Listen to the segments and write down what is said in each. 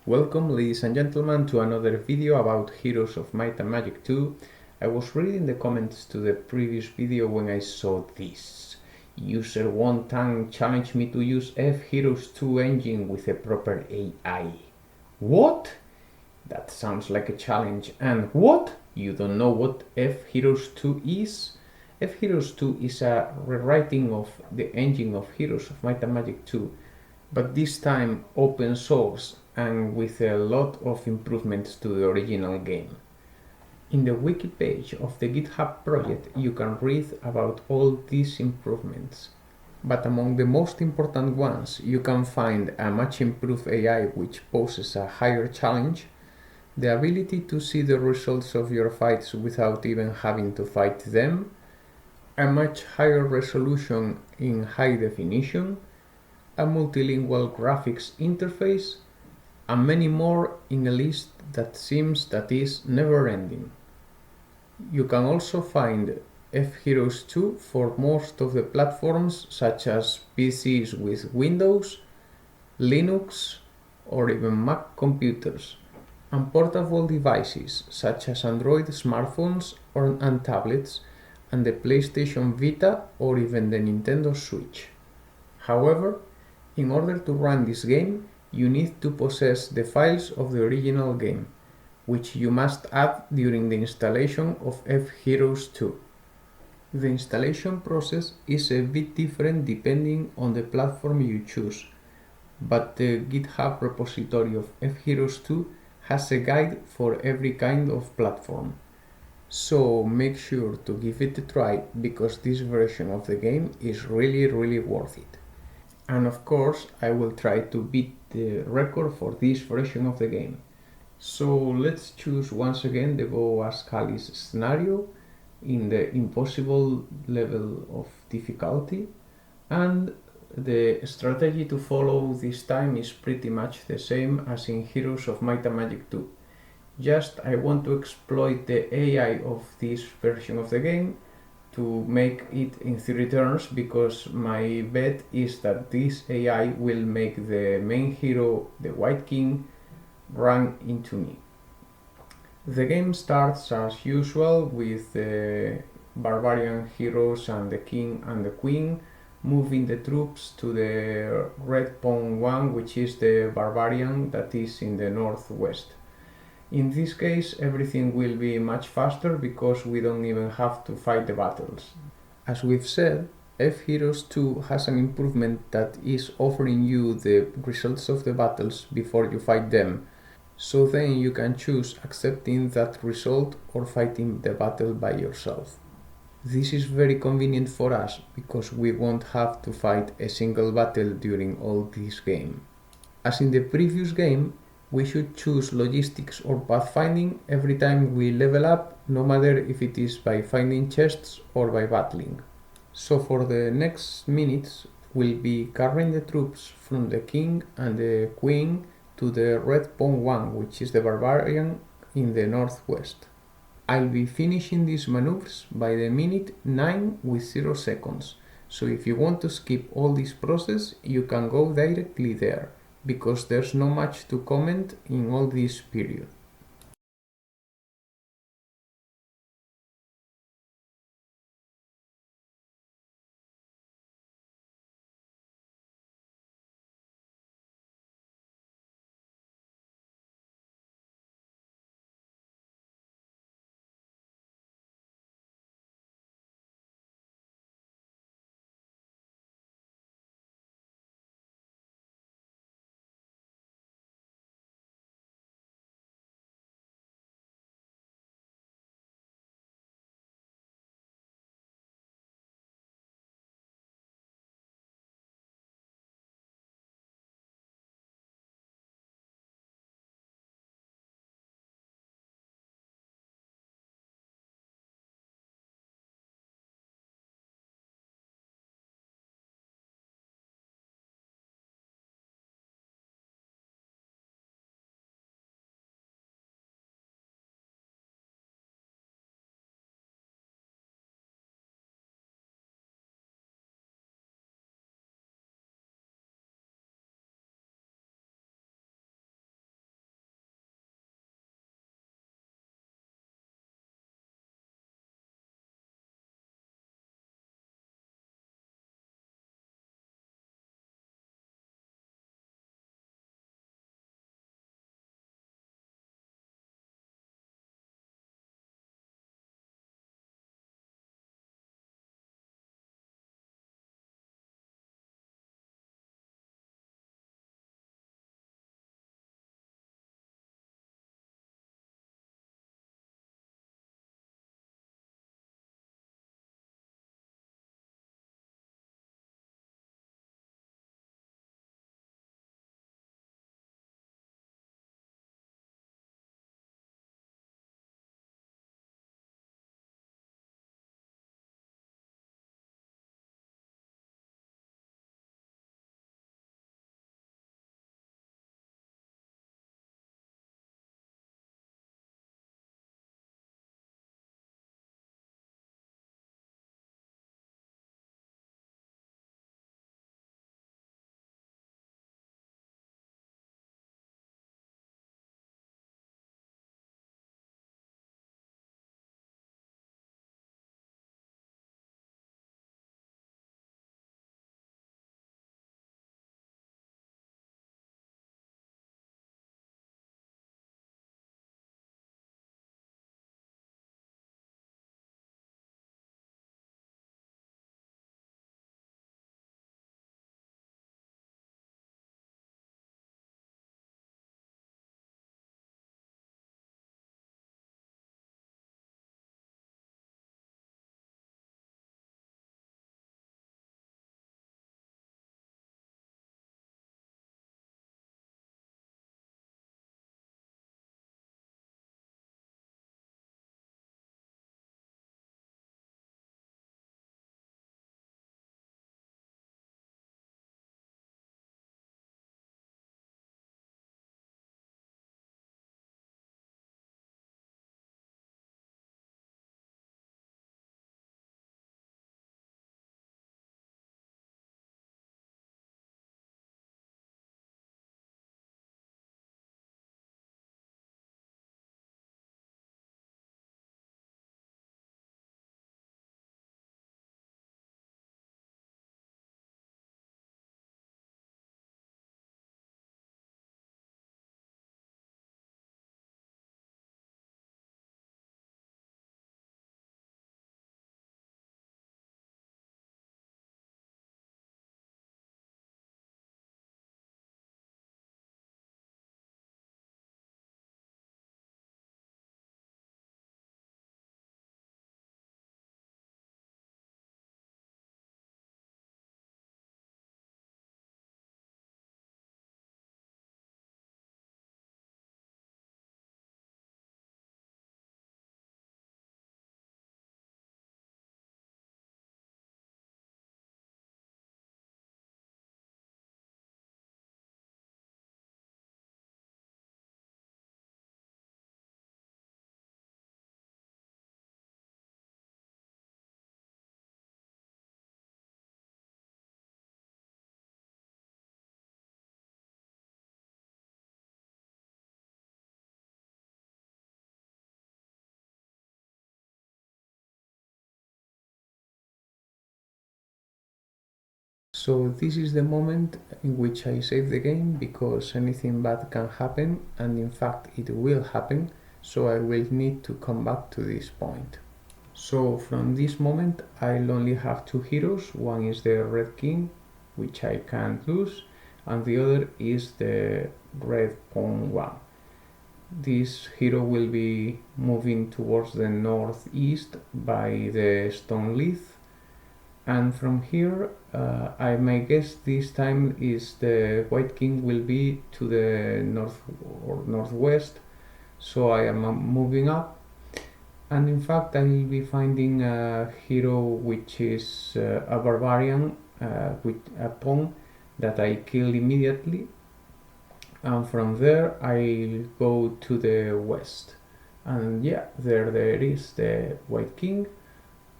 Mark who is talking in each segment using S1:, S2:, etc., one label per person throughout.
S1: Welcome, ladies and gentlemen, to another video about Heroes of Might and Magic 2. I was reading the comments to the previous video when I saw this. User 1 Tang challenged me to use fHeroes2 engine with a proper AI. What? That sounds like a challenge. And what? You don't know what fHeroes2 is? fHeroes2 is a rewriting of the engine of Heroes of Might and Magic 2, but this time open source and with a lot of improvements to the original game. In the wiki page of the GitHub project you can read about all these improvements, but among the most important ones you can find a much improved AI which poses a higher challenge, the ability to see the results of your fights without even having to fight them, a much higher resolution in high definition, a multilingual graphics interface, and many more in a list that seems that is never ending. You can also find fHeroes2 for most of the platforms such as PCs with Windows, Linux, or even Mac computers, and portable devices such as Android smartphones and tablets, and the PlayStation Vita or even the Nintendo Switch. However, in order to run this game, you need to possess the files of the original game, which you must add during the installation of fHeroes2. The installation process is a bit different depending on the platform you choose, but the GitHub repository of fHeroes2 has a guide for every kind of platform. So make sure to give it a try because this version of the game is really worth it. And of course I will try to beat the record for this version of the game. So let's choose once again the Go as Callis scenario in the impossible level of difficulty, and the strategy to follow this time is pretty much the same as in Heroes of Might and Magic 2. Just I want to exploit the AI of this version of the game to make it in 3 turns, because my bet is that this AI will make the main hero, the White King, run into me. The game starts as usual with the barbarian heroes and the king and the queen moving the troops to the red pawn 1, which is the barbarian that is in the northwest. In this case everything will be much faster because we don't even have to fight the battles. As we've said, fHeroes2 has an improvement that is offering you the results of the battles before you fight them, so then you can choose accepting that result or fighting the battle by yourself. This is very convenient for us because we won't have to fight a single battle during all this game. As in the previous game, we should choose logistics or pathfinding every time we level up, no matter if it is by finding chests or by battling. So for the next minutes we'll be carrying the troops from the king and the queen to the red pawn 1, which is the barbarian in the northwest. I'll be finishing these maneuvers by the minute 9 with 0 seconds, so if you want to skip all this process you can go directly there, because there's not much to comment in all this period. So this is the moment in which I save the game, because anything bad can happen, and in fact it will happen, so I will need to come back to this point. So from this moment I'll only have two heroes. One is the red king, which I can't lose, and the other is the red pawn one. This hero will be moving towards the northeast by the Stone Lith, and from here I may guess this time is the white king will be to the north or northwest, so I am moving up, and in fact I will be finding a hero which is a barbarian with a pawn that I kill immediately, and from there I'll go to the west, and yeah, there is the white king,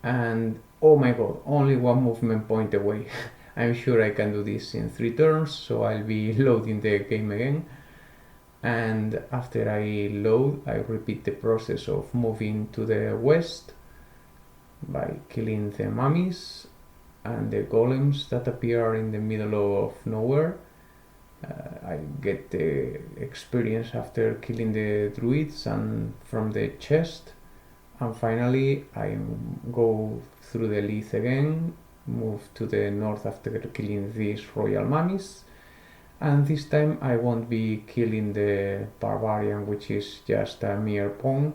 S1: and oh my god, only one movement point away. I'm sure I can do this in 3 turns, so I'll be loading the game again, and after I load I repeat the process of moving to the west by killing the mummies and the golems that appear in the middle of nowhere. I get the experience after killing the druids and from the chest, and finally I go through the Lith again, move to the north after killing these royal mummies, and this time I won't be killing the barbarian, which is just a mere pawn.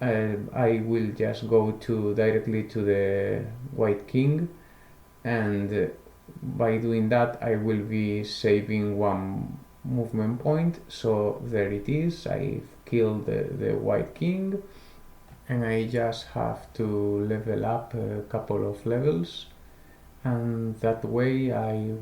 S1: I will just go directly to the white king, and by doing that I will be saving one movement point. So there it is, I've killed the white king, and I just have to level up a couple of levels, and that way I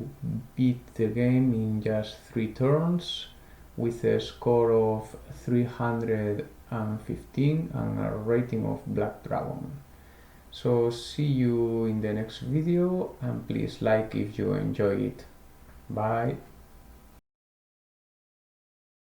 S1: beat the game in just 3 turns with a score of 315 and a rating of Black Dragon. So see you in the next video, and please like if you enjoy it. Bye.